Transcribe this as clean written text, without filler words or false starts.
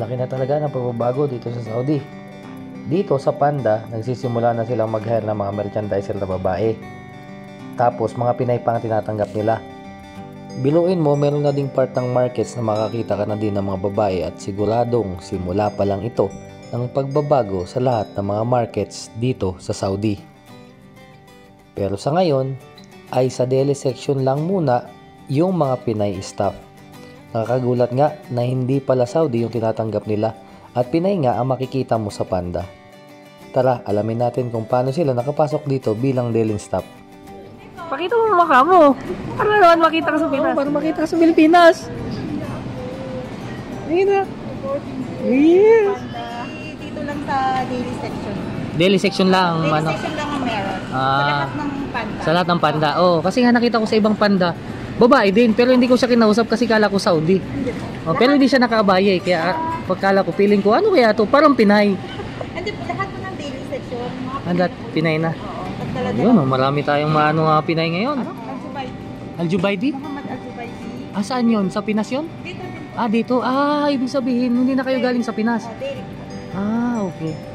malaki na talaga ng pagbabago dito sa Saudi. Dito sa Panda, nagsisimula na silang mag-hire ng mga merchandiser na babae. Tapos mga Pinay pa ang tinatanggap nila. Biluin mo, meron na ding part ng markets na makakita ka na din ng mga babae at siguradong simula pa lang ito ng pagbabago sa lahat ng mga markets dito sa Saudi. Pero sa ngayon, ay sa deli section lang muna yung mga Pinay staff. Nakakagulat nga na hindi pala Saudi yung tinatanggap nila at Pinay nga ang makikita mo sa Panda. Tara, alamin natin kung paano sila nakapasok dito bilang dealing staff. Pakita mo mukha mo. Para naman makita ka sa Pinas. Para makita ka sa Pilipinas. Ayun na. Yes. Dito lang sa daily section. Daily section lang. Daily section lang ang meron. Sa lahat ng Panda. Sa lahat ng Panda. Oh, kasi nga nakita ko sa ibang Panda, babae din, pero hindi ko siya kinausap kasi kala ko Saudi. Oh, pero hindi siya nakaabaye, kaya pagkala ko, feeling ko, ano kaya to? Parang Pinay. Hindi, lahat mo ng daily section. Lahat Pinay na. Oo. Yun, marami tayong mga Pinay ngayon. Al-Jubaydi. Al-Jubaydi? Muhammad Al-Jubaydi. Ah, saan yun? Sa Pinas yun? Dito din. Ah, dito. Ah, ibig sabihin, hindi na kayo galing sa Pinas. Daily. Ah, okay.